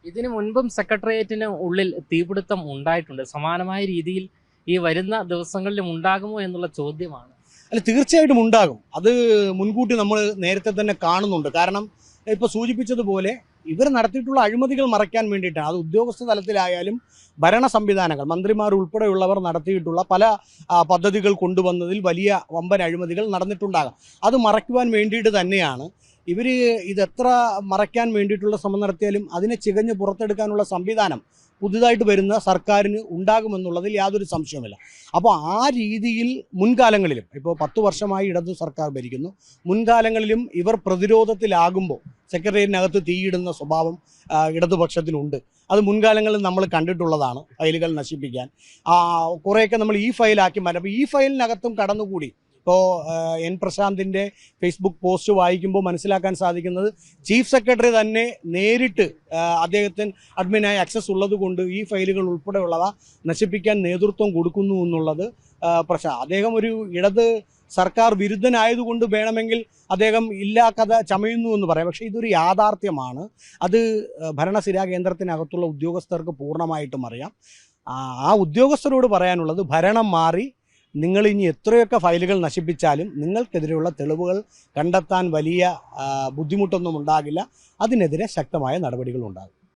ഇതിനു മുൻപും സെക്രട്ടേറിയറ്റിന് ഉള്ളിൽ തീപിടുത്തം ഉണ്ടായിട്ടുണ്ട്. സമാനമായ രീതിയിൽ ഈ വരുന്ന ദിവസങ്ങളിലും ഉണ്ടാകുമോ എന്നുള്ള ചോദ്യമാണ്. അല്ല, തീർച്ചയായിട്ടും ഉണ്ടാകും. അത് മുൻകൂട്ടി നമ്മൾ നേരത്തെ തന്നെ കാണുന്നുണ്ട്. കാരണം ഇപ്പോൾ സൂചിപ്പിച്ചതുപോലെ ഇവർ നടത്തിയിട്ടുള്ള അഴിമതികൾ മറയ്ക്കാൻ വേണ്ടിയിട്ടാണ്. അത് ഉദ്യോഗസ്ഥ തലത്തിലായാലും ഭരണ സംവിധാനങ്ങൾ മന്ത്രിമാർ ഉൾപ്പെടെയുള്ളവർ നടത്തിയിട്ടുള്ള പല പദ്ധതികൾ കൊണ്ടുവന്നതിൽ വലിയ വമ്പൻ അഴിമതികൾ നടന്നിട്ടുണ്ടാകാം. അത് മറയ്ക്കുവാൻ വേണ്ടിയിട്ട് തന്നെയാണ് ഇവർ ഇതെത്ര മറയ്ക്കാൻ വേണ്ടിയിട്ടുള്ള ശ്രമം നടത്തിയാലും അതിനെ ചികഞ്ഞ് പുറത്തെടുക്കാനുള്ള സംവിധാനം പുതുതായിട്ട് വരുന്ന സർക്കാരിന് ഉണ്ടാകുമെന്നുള്ളതിൽ യാതൊരു സംശയവുമില്ല. അപ്പോൾ ആ രീതിയിൽ മുൻകാലങ്ങളിലും ഇപ്പോൾ 10 വർഷമായി ഇടതു സർക്കാർ ഭരിക്കുന്നു. മുൻകാലങ്ങളിലും ഇവർ പ്രതിരോധത്തിലാകുമ്പോൾ സെക്രട്ടേറിയറ്റിനകത്ത് തീയിടുന്ന സ്വഭാവം ഇടതുപക്ഷത്തിനുണ്ട്. അത് മുൻകാലങ്ങളിൽ നമ്മൾ കണ്ടിട്ടുള്ളതാണ്. ഫയലുകൾ നശിപ്പിക്കാൻ കുറേയൊക്കെ നമ്മൾ ഈ ഫയലാക്കി മാറ്റും. അപ്പോൾ ഈ ഫയലിനകത്തും കടന്നുകൂടി ഇപ്പോൾ എൻ പ്രശാന്തിൻ്റെ ഫേസ്ബുക്ക് പോസ്റ്റ് വായിക്കുമ്പോൾ മനസ്സിലാക്കാൻ സാധിക്കുന്നത് ചീഫ് സെക്രട്ടറി തന്നെ നേരിട്ട് അദ്ദേഹത്തിന് അഡ്മിനായി ആക്സസ് ഉള്ളത് കൊണ്ട് ഈ ഫയലുകൾ ഉൾപ്പെടെയുള്ളവ നശിപ്പിക്കാൻ നേതൃത്വം കൊടുക്കുന്നു എന്നുള്ളത് അദ്ദേഹം ഒരു ഇടത് സർക്കാർ വിരുദ്ധനായതുകൊണ്ട് വേണമെങ്കിൽ അദ്ദേഹം ഇല്ലാ കഥ ചമയുന്നു എന്ന് പറയാം. പക്ഷേ ഇതൊരു യാഥാർത്ഥ്യമാണ്. അത് ഭരണസിരാ കേന്ദ്രത്തിനകത്തുള്ള ഉദ്യോഗസ്ഥർക്ക് പൂർണ്ണമായിട്ടും അറിയാം. ആ ഉദ്യോഗസ്ഥരോട് പറയാനുള്ളത് ഭരണം മാറി നിങ്ങൾ ഇനി എത്രയൊക്കെ ഫയലുകൾ നശിപ്പിച്ചാലും നിങ്ങൾക്കെതിരെയുള്ള തെളിവുകൾ കണ്ടെത്താൻ വലിയ ബുദ്ധിമുട്ടൊന്നും ഉണ്ടാകില്ല. അതിനെതിരെ ശക്തമായ നടപടികൾ ഉണ്ടാകും.